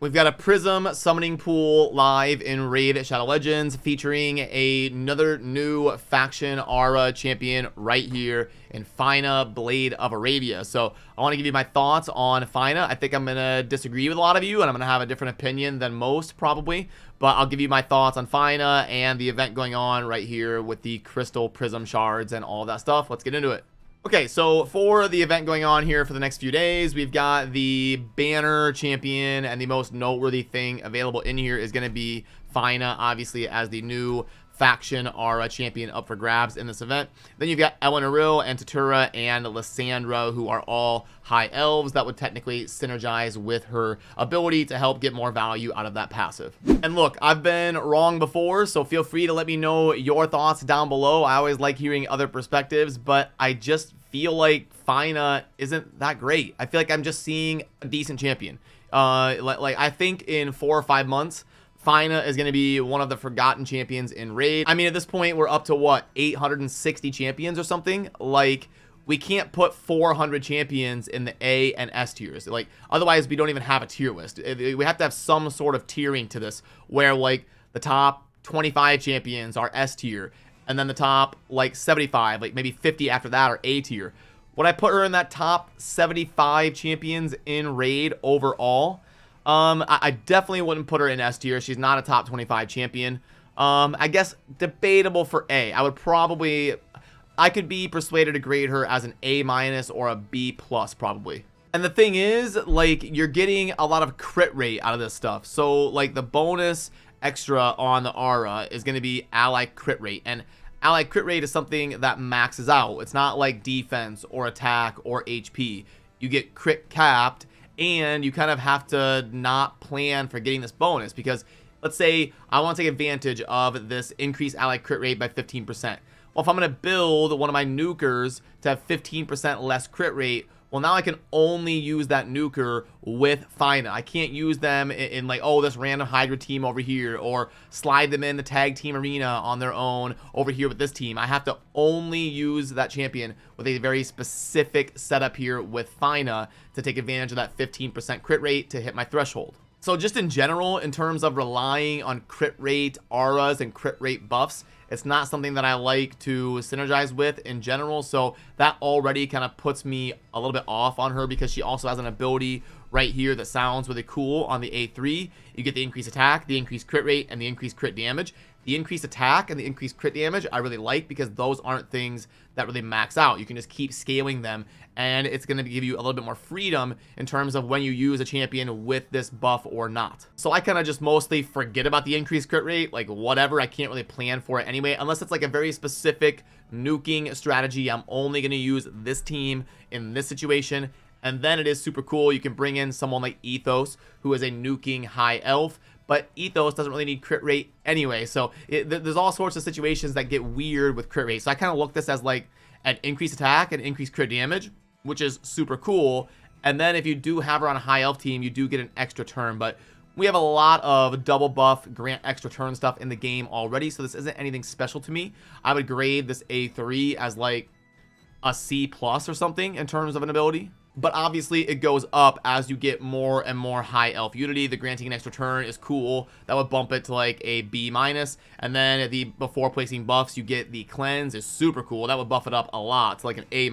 We've got a Prism summoning pool live in Raid Shadow Legends featuring another new faction aura champion right here in Fyna Blade of Aravia. So I want to give you my thoughts on Fyna. I think I'm going to disagree with a lot of you and I'm going to have a different opinion than most probably. But I'll give you my thoughts on Fyna and the event going on right here with the crystal prism shards and all that stuff. Let's get into it. Okay, so for the event going on here for the next few days, we've got the banner champion, and the most noteworthy thing available in here is going to be Fyna, obviously, as the new faction aura champion up for grabs in this event. Then you've got Elenaril and Tatura and Lysandra, who are all high elves that would technically synergize with her ability to help get more value out of that passive. And look, I've been wrong before, so feel free to let me know your thoughts down below. I always like hearing other perspectives, but I just feel like Fyna isn't that great. I feel like I'm just seeing a decent champion. Like I think in 4 or 5 months, Fyna is going to be one of the forgotten champions in Raid. I mean, at this point, we're up to what, 860 champions or something? Like, we can't put 400 champions in the A and S tiers. Like, otherwise, we don't even have a tier list. We have to have some sort of tiering to this, where, like, the top 25 champions are S tier, and then the top, like, 75, like, maybe 50 after that are A tier. Would I put her in that top 75 champions in Raid overall? I definitely wouldn't put her in S tier. She's not a top 25 champion. I guess debatable for A. I could be persuaded to grade her as an A- or a B+ probably. And the thing is, like, you're getting a lot of crit rate out of this stuff. So, like, the bonus extra on the aura is going to be ally crit rate. And ally crit rate is something that maxes out. It's not like defense or attack or HP. You get crit capped, and you kind of have to not plan for getting this bonus, because let's say I want to take advantage of this increased ally crit rate by 15%. Well, if I'm going to build one of my nukers to have 15% less crit rate, well, now I can only use that nuker with Fyna. I can't use them in like, oh, this random Hydra team over here, or slide them in the tag team arena on their own over here with this team. I have to only use that champion with a very specific setup here with Fyna to take advantage of that 15% crit rate to hit my threshold. So just in general, in terms of relying on crit rate auras and crit rate buffs, it's not something that I like to synergize with in general. So that already kind of puts me a little bit off on her, because she also has an ability right here that sounds really cool on the A3. You get the increased attack, the increased crit rate, and the increased crit damage. The increased attack and the increased crit damage I really like, because those aren't things that really max out. You can just keep scaling them, and it's going to give you a little bit more freedom in terms of when you use a champion with this buff or not. So I kind of just mostly forget about the increased crit rate, like whatever. I can't really plan for it anyway, unless it's like a very specific nuking strategy. I'm only going to use this team in this situation. And then it is super cool. You can bring in someone like Ethos, who is a nuking high elf, but Ethos doesn't really need crit rate anyway. So there's all sorts of situations that get weird with crit rate. So I kind of look this as like an increased attack and increased crit damage, which is super cool. And then if you do have her on a high elf team, you do get an extra turn. But we have a lot of double buff, grant extra turn stuff in the game already, so this isn't anything special to me. I would grade this A3 as like a C+ or something in terms of an ability. But obviously it goes up as you get more and more high elf unity. The granting an extra turn is cool. That would bump it to like a B-. And then before placing buffs, you get the cleanse is super cool. That would buff it up a lot to like an A-.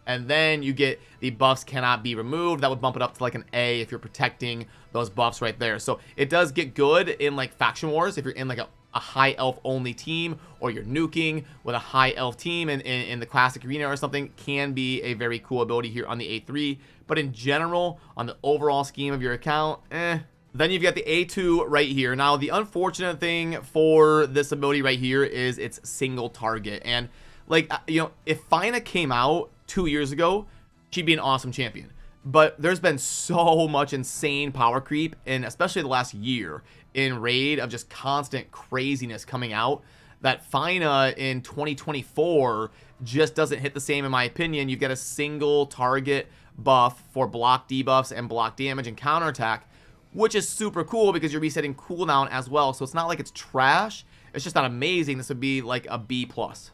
And then you get the buffs cannot be removed. That would bump it up to like an A if you're protecting those buffs right there. So it does get good in like faction wars if you're in like a high elf only team, or you're nuking with a high elf team in the classic arena or something. Can be a very cool ability here on the A3. But in general, on the overall scheme of your account, Then you've got the A2 right here. Now, the unfortunate thing for this ability right here is it's single target. And like, you know, if Fyna came out 2 years ago, she'd be an awesome champion. But there's been so much insane power creep, and especially the last year in Raid, of just constant craziness coming out, that Fyna in 2024 just doesn't hit the same, in my opinion. You've got a single target buff for block debuffs and block damage and counterattack, which is super cool because you're resetting cooldown as well. So it's not like it's trash. It's just not amazing. This would be like a B+.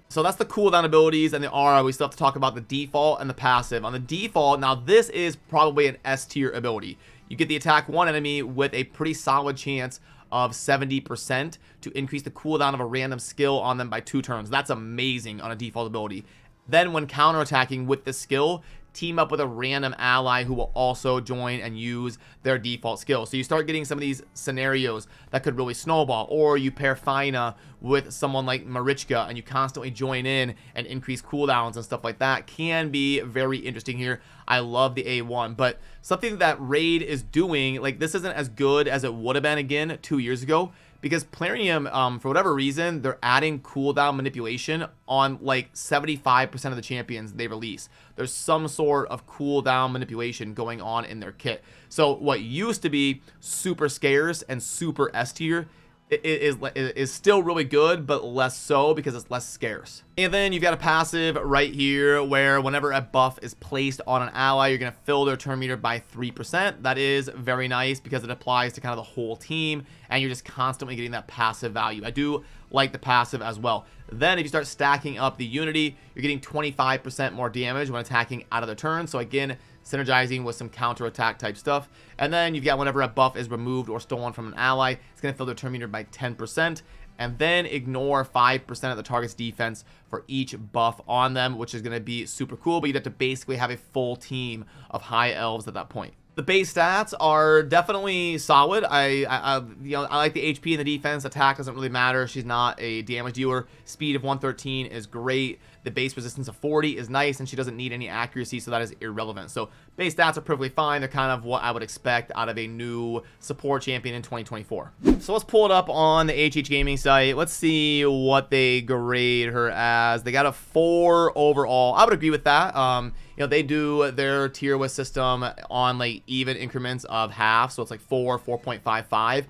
So that's the cooldown abilities and the aura. We still have to talk about the default and the passive. On the default, now this is probably an S tier ability. you get the attack one enemy with a pretty solid chance of 70% to increase the cooldown of a random skill on them by 2 turns. That's amazing on a default ability. Then when counterattacking with this skill, team up with a random ally who will also join and use their default skill. So you start getting some of these scenarios that could really snowball, or you pair Fyna with someone like Marichka and you constantly join in and increase cooldowns and stuff like that. Can be very interesting here. I love the A1, but something that Raid is doing, like, this isn't as good as it would have been again 2 years ago, because Plarium, for whatever reason, they're adding cooldown manipulation on like 75% of the champions they release. There's some sort of cooldown manipulation going on in their kit. So what used to be super scarce and super S tier is still really good, but less so because it's less scarce. And then you've got a passive right here where whenever a buff is placed on an ally, you're going to fill their turn meter by 3%. That is very nice because it applies to kind of the whole team, and you're just constantly getting that passive value. I do like the passive as well. Then if you start stacking up the unity, you're getting 25% more damage when attacking out of the turn. So again, synergizing with some counterattack type stuff. And then you've got whenever a buff is removed or stolen from an ally, it's going to fill their turn meter by 10%. And then ignore 5% of the target's defense for each buff on them, which is going to be super cool. But you'd have to basically have a full team of high elves at that point. The base stats are definitely solid. I like the HP and the defense. Attack doesn't really matter. She's not a damage dealer. Speed of 113 is great. The base resistance of 40 is nice, and she doesn't need any accuracy, so that is irrelevant. So base stats are perfectly fine. They're kind of what I would expect out of a new support champion in 2024. So let's pull it up on the HH Gaming site. Let's see what they grade her as. They got a 4 overall. I would agree with that. They do their tier list system on like even increments of half, so it's like 4, 4.55.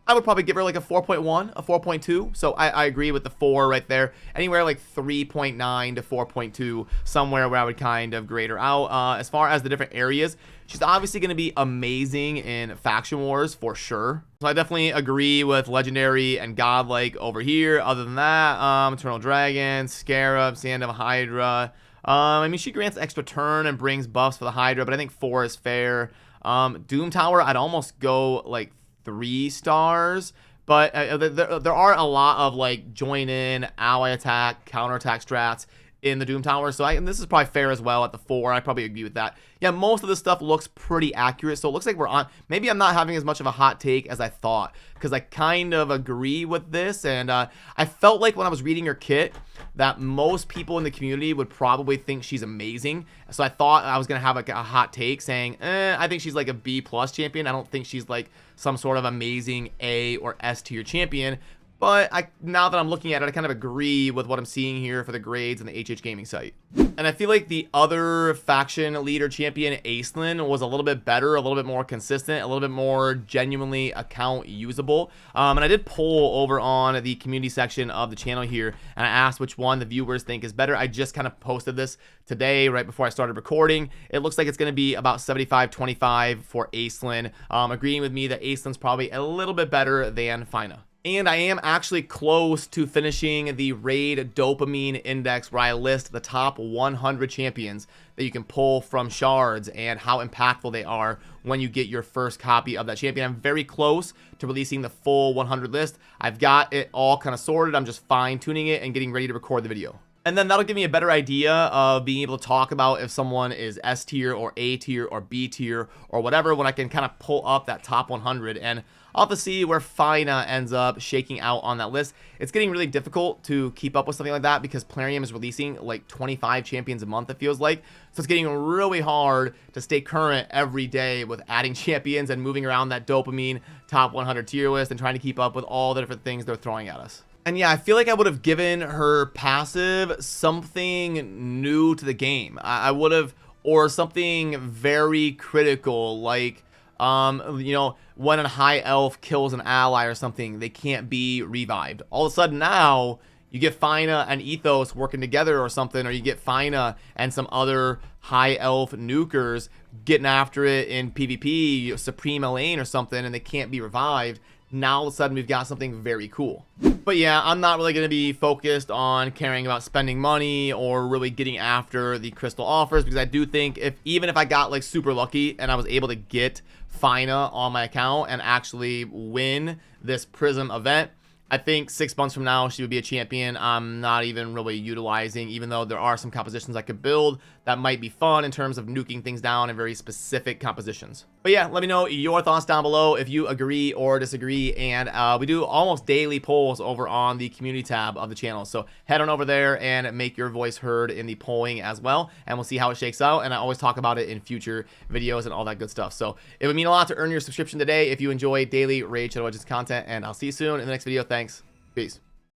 I would probably give her like a 4.1, a 4.2. So I agree with the 4 right there. Anywhere like 3.9 to 4.2, somewhere where I would kind of grade her out. As far as the different areas, she's obviously going to be amazing in Faction Wars for sure. So I definitely agree with Legendary and Godlike over here. Other than that, Eternal Dragon, Scarab, Sand of Hydra. I mean, she grants extra turn and brings buffs for the Hydra, but I think 4 is fair. Doom Tower, I'd almost go like 3 stars, but there are a lot of like join in, ally attack, counterattack strats in the Doom Tower, so and this is probably fair as well at the 4. I probably agree with that. Yeah, most of this stuff looks pretty accurate, so it looks like we're on. Maybe I'm not having as much of a hot take as I thought, because I kind of agree with this, and I felt like when I was reading her kit that most people in the community would probably think she's amazing, so I thought I was gonna have like a hot take saying, I think she's like a B+ champion. I don't think she's like some sort of amazing A or S tier champion. But now that I'm looking at it, I kind of agree with what I'm seeing here for the grades on the HH Gaming site. And I feel like the other faction leader champion, Aislinn, was a little bit better, a little bit more consistent, a little bit more genuinely account usable. And I did poll over on the community section of the channel here, and I asked which one the viewers think is better. I just kind of posted this today right before I started recording. It looks like it's going to be about 75-25 for Aislinn, agreeing with me that Aislinn's probably a little bit better than Fyna. And I am actually close to finishing the Raid Dopamine Index, where I list the top 100 champions that you can pull from shards and how impactful they are when you get your first copy of that champion. I'm very close to releasing the full 100 list. I've got it all kind of sorted. I'm just fine-tuning it and getting ready to record the video. And then that'll give me a better idea of being able to talk about if someone is S tier or A tier or B tier or whatever, when I can kind of pull up that top 100. And I'll have to see where Fyna ends up shaking out on that list. It's getting really difficult to keep up with something like that because Plarium is releasing like 25 champions a month, it feels like. So it's getting really hard to stay current every day with adding champions and moving around that dopamine top 100 tier list and trying to keep up with all the different things they're throwing at us. And yeah, I feel like I would have given her passive something new to the game. I would have, or something very critical, like, when a high elf kills an ally or something, they can't be revived. All of a sudden now, you get Fyna and Ethos working together or something, or you get Fyna and some other high elf nukers getting after it in PvP, Supreme Elaine or something, and they can't be revived. Now all of a sudden we've got something very cool. But But yeah, I'm not really going to be focused on caring about spending money or really getting after the crystal offers, because I do think even if I got like super lucky and I was able to get Fyna on my account and actually win this prism event, I think 6 months from now, she would be a champion I'm not even really utilizing, even though there are some compositions I could build that might be fun in terms of nuking things down in very specific compositions. But yeah, let me know your thoughts down below if you agree or disagree. And we do almost daily polls over on the community tab of the channel. So head on over there and make your voice heard in the polling as well. And we'll see how it shakes out. And I always talk about it in future videos and all that good stuff. So it would mean a lot to earn your subscription today if you enjoy daily Raid Shadow Legends content. And I'll see you soon in the next video. Thanks. Peace.